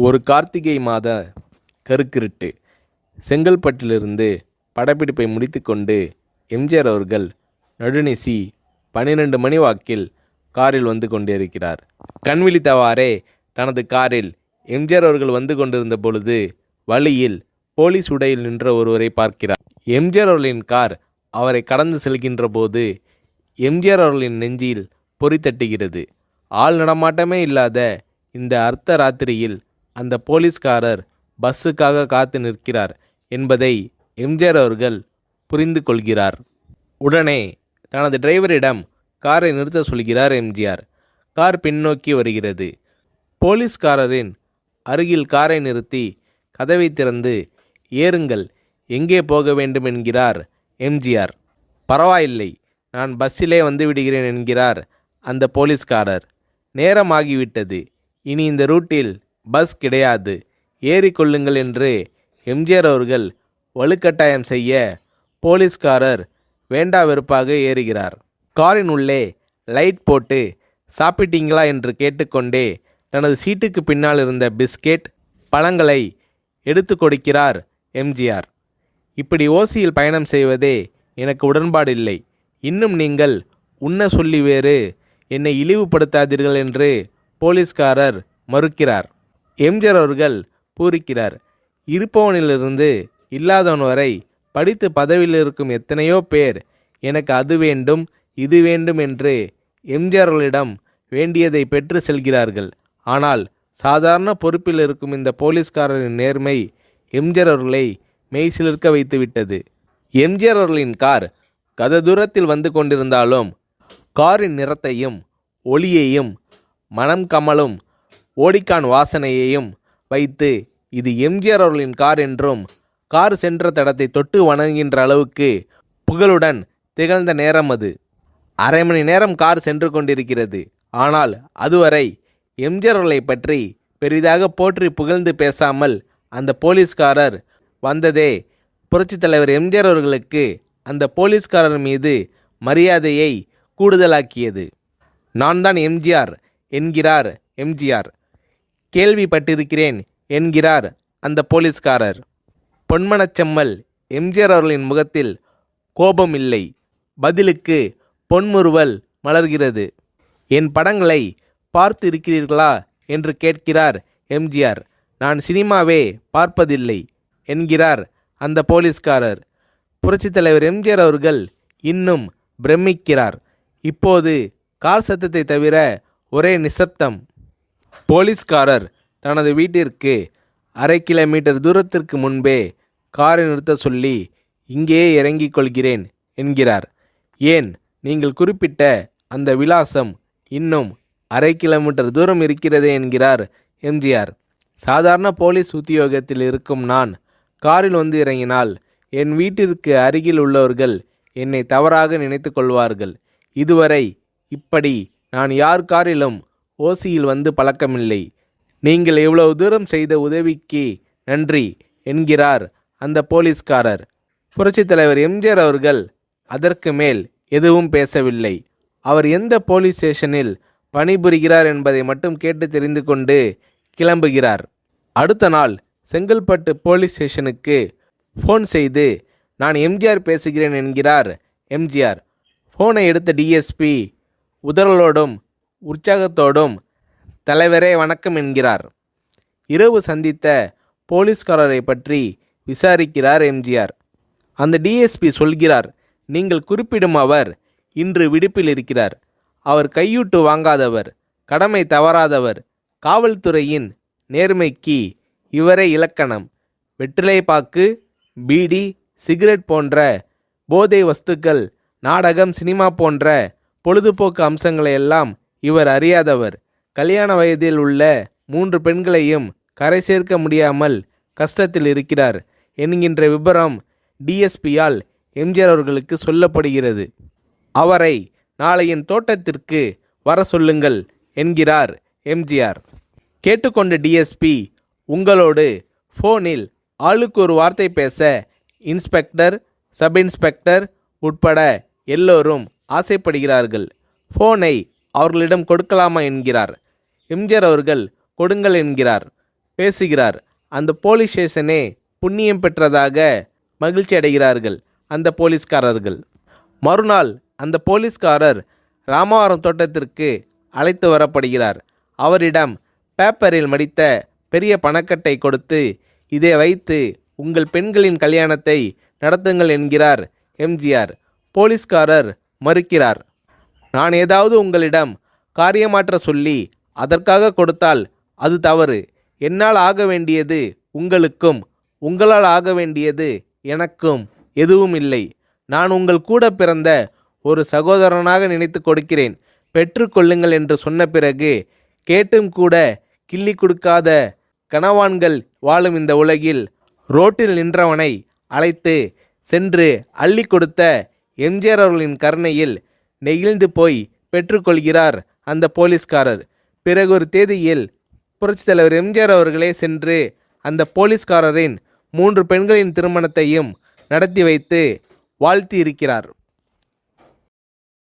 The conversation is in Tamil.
ஒரு கார்த்திகை மாத கருக்கிருட்டு. செங்கல்பட்டிலிருந்து படப்பிடிப்பை முடித்துக்கொண்டு எம்ஜிஆர் அவர்கள் நடுநிசி 12 மணி வாக்கில் காரில் வந்து கொண்டிருக்கிறார். கண் விழித்தவாறே தனது காரில் எம்ஜிஆர் அவர்கள் வந்து கொண்டிருந்த பொழுது வழியில் போலீஸ் உடையில் நின்ற ஒருவரை பார்க்கிறார். எம்ஜிஆர் அவர்களின் கார் அவரை கடந்து செல்கின்ற போது எம்ஜிஆர் அவர்களின் நெஞ்சில் பொறி தட்டுகிறது. ஆள் நடமாட்டமே இல்லாத இந்த அர்த்த ராத்திரியில் அந்த போலீஸ்காரர் பஸ்ஸுக்காக காத்து நிற்கிறார் என்பதை எம்ஜிஆர் அவர்கள் புரிந்து கொள்கிறார். உடனே தனது டிரைவரிடம் காரை நிறுத்த சொல்கிறார் எம்ஜிஆர். கார் பின்னோக்கி வருகிறது. போலீஸ்காரரின் அருகில் காரை நிறுத்தி கதவை திறந்து ஏறுங்கள், எங்கே போக வேண்டும் என்கிறார் எம்ஜிஆர். பரவாயில்லை, நான் பஸ்ஸிலே வந்து விடுகிறேன் என்கிறார் அந்த போலீஸ்காரர். நேரமாகிவிட்டது, இனி இந்த ரூட்டில் பஸ் கிடையாது, ஏறிக்கொள்ளுங்கள் என்று எம்ஜிஆர் அவர்கள் வலுக்கட்டாயம் செய்ய போலீஸ்காரர் வேண்டா வெறுப்பாக ஏறுகிறார். காரின் உள்ளே லைட் போட்டு சாப்பிட்டீங்களா என்று கேட்டுக்கொண்டே தனது சீட்டுக்கு பின்னால் இருந்த பிஸ்கெட் பழங்களை எடுத்து கொடுக்கிறார் எம்ஜிஆர். இப்படி ஓசியில் பயணம் செய்வதே எனக்கு உடன்பாடில்லை. இன்னும் நீங்கள் உண்ண சொல்லி வேறு என்னை இழிவுபடுத்தாதீர்கள் என்று போலீஸ்காரர் மறுக்கிறார். எம்ஜிஆர் அவர்கள் பூரிக்கிறார். இருப்பவனிலிருந்து இல்லாதவன் வரை படித்து பதவியில் இருக்கும் எத்தனையோ பேர் எனக்கு அது வேண்டும் இது வேண்டும் என்று எம்ஜிஆர் அவர்களிடம் வேண்டியதை பெற்று செல்கிறார்கள். ஆனால் சாதாரண பொறுப்பில் இருக்கும் இந்த போலீஸ்காரரின் நேர்மை எம்ஜிஆர் அவர்களை மெய்சிலிர்க்க வைத்துவிட்டது. எம்ஜிஆர் அவர்களின் கார் கத தூரத்தில் வந்து கொண்டிருந்தாலும் காரின் நிறத்தையும் ஒளியையும் மனம் கமலும் ஓடிக்கான் வாசனையையும் வைத்து இது எம்ஜிஆர் அவர்களின் கார் என்றும் கார் சென்ற தடத்தை தொட்டு வணங்குகின்ற அளவுக்கு புகழுடன் திகழ்ந்த நேரம் அது. அரை மணி நேரம் கார் சென்று கொண்டிருக்கிறது. ஆனால் அதுவரை எம்ஜிஆர் அவர்களை பற்றி பெரிதாக போற்றி புகழ்ந்து பேசாமல் அந்த போலீஸ்காரர் வந்ததே புரட்சித் தலைவர் எம்ஜிஆர் அவர்களுக்கு அந்த போலீஸ்காரர் மீது மரியாதையை கூடுதலாக்கியது. நான் தான் எம்ஜிஆர் என்கிறார் எம்ஜிஆர். கேள்விப்பட்டிருக்கிறேன் என்கிறார் அந்த போலீஸ்காரர். பொன்மனச்செம்மல் எம்ஜிஆர் அவர்களின் முகத்தில் கோபம் இல்லை, பதிலுக்கு பொன்முறுவல் மலர்கிறது. என் படங்களை பார்த்து இருக்கிறீர்களா என்று கேட்கிறார் எம்ஜிஆர். நான் சினிமாவே பார்ப்பதில்லை என்கிறார் அந்த போலீஸ்காரர். புரட்சித் தலைவர் எம்ஜிஆர் அவர்கள் இன்னும் பிரமிக்கிறார். இப்போது கார் சத்தத்தை தவிர ஒரே நிசப்தம். போலீஸ்காரர் தனது வீட்டிற்கு 1/2 கிலோமீட்டர் தூரத்திற்கு முன்பே காரை நிறுத்த சொல்லி இங்கேயே இறங்கிக் கொள்கிறேன் என்கிறார். ஏன், நீங்கள் குறிப்பிட்ட அந்த விலாசம் இன்னும் 1/2 கிலோமீட்டர் தூரம் இருக்கிறதே என்கிறார் எம்ஜிஆர். சாதாரண போலீஸ் உத்தியோகத்தில் இருக்கும் நான் காரில் வந்து இறங்கினால் என் வீட்டிற்கு அருகில் உள்ளவர்கள் என்னை தவறாக நினைத்து கொள்வார்கள். இதுவரை இப்படி நான் யார் காரிலும் ஓசியில் வந்து பழக்கமில்லை. நீங்கள் இவ்வளவு தூரம் செய்த உதவிக்கு நன்றி என்கிறார் அந்த போலீஸ்காரர். புரட்சித் தலைவர் எம்ஜிஆர் அவர்கள் அதற்கு மேல் எதுவும் பேசவில்லை. அவர் எந்த போலீஸ் ஸ்டேஷனில் பணிபுரிகிறார் என்பதை மட்டும் கேட்டு தெரிந்து கொண்டு கிளம்புகிறார். அடுத்த நாள் செங்கல்பட்டு போலீஸ் ஸ்டேஷனுக்கு ஃபோன் செய்து நான் எம்ஜிஆர் பேசுகிறேன் என்கிறார் எம்ஜிஆர். ஃபோனை எடுத்த டிஎஸ்பி உதறலோடும் உற்சாகத்தோடும் தலைவரே வணக்கம் என்கிறார். இரவு சந்தித்த போலீஸ்காரரை பற்றி விசாரிக்கிறார் எம்ஜிஆர். அந்த டிஎஸ்பி சொல்கிறார், நீங்கள் குறிப்பிடும் அவர் இன்று விடுப்பில் இருக்கிறார். அவர் கையூட்டு வாங்காதவர், கடமை தவறாதவர், காவல்துறையின் நேர்மைக்கு இவரே இலக்கணம். வெற்றிலை பாக்கு, பீடி, சிகரெட் போன்ற போதை வஸ்துக்கள், நாடகம், சினிமா போன்ற பொழுதுபோக்கு அம்சங்களையெல்லாம் இவர் அறியாதவர். கல்யாண வயதில் உள்ள 3 பெண்களையும் கரை சேர்க்க முடியாமல் கஷ்டத்தில் இருக்கிறார் என்கின்ற விபரம் டிஎஸ்பியால் எம்ஜிஆர் அவர்களுக்கு சொல்லப்படுகிறது. அவரை நாளை என் தோட்டத்திற்கு வர சொல்லுங்கள் என்கிறார் எம்ஜிஆர். கேட்டுக்கொண்ட டிஎஸ்பி உங்களோடு ஃபோனில் ஆளுக்கு ஒரு வார்த்தை பேச இன்ஸ்பெக்டர், சப் இன்ஸ்பெக்டர் உட்பட எல்லோரும் ஆசைப்படுகிறார்கள். ஃபோனை அவர்களிடம் கொடுக்கலாமா என்கிறார். எம்ஜிஆர் அவர்கள் கொடுங்கள் என்கிறார். பேசுகிறார். அந்த போலீஸ் ஸ்டேஷனே புண்ணியம் பெற்றதாக மகிழ்ச்சி அடைகிறார்கள் அந்த போலீஸ்காரர்கள். மறுநாள் அந்த போலீஸ்காரர் ராமவரம் தோட்டத்திற்கு அழைத்து வரப்படுகிறார். அவரிடம் பேப்பரில் மடித்த பெரிய பணக்கட்டை கொடுத்து, இதை வைத்து உங்கள் பெண்களின் கல்யாணத்தை நடத்துங்கள் என்கிறார் எம்ஜிஆர். போலீஸ்காரர் மறுக்கிறார். நான் ஏதாவது உங்களிடம் காரியமாற்ற சொல்லி அதற்காக கொடுத்தால் அது தவறு. என்னால் ஆக வேண்டியது உங்களுக்கும், உங்களால் ஆக வேண்டியது எனக்கும் எதுவும் இல்லை. நான் உங்கள் கூட பிறந்த ஒரு சகோதரனாக நினைத்து கொடுக்கிறேன், பெற்றுக்கொள்ளுங்கள் என்று சொன்ன பிறகு கேட்டும் கூட கிள்ளி கொடுக்காத கனவான்கள் வாழும் இந்த உலகில் ரோட்டில் நின்றவனை அழைத்து சென்று அள்ளி கொடுத்த எம்ஜிஆர் அவர்களின் கருணையில் நெகிழ்ந்து போய் பெற்றுக்கொள்கிறார் அந்த போலீஸ்காரர். பிறகு ஒரு தேதியில் புரட்சித் தலைவர் எம்ஜிஆர் அவர்களே சென்று அந்த போலீஸ்காரரின் 3 பெண்களின் திருமணத்தையும் நடத்தி வைத்து வாழ்த்தி இருக்கிறார்.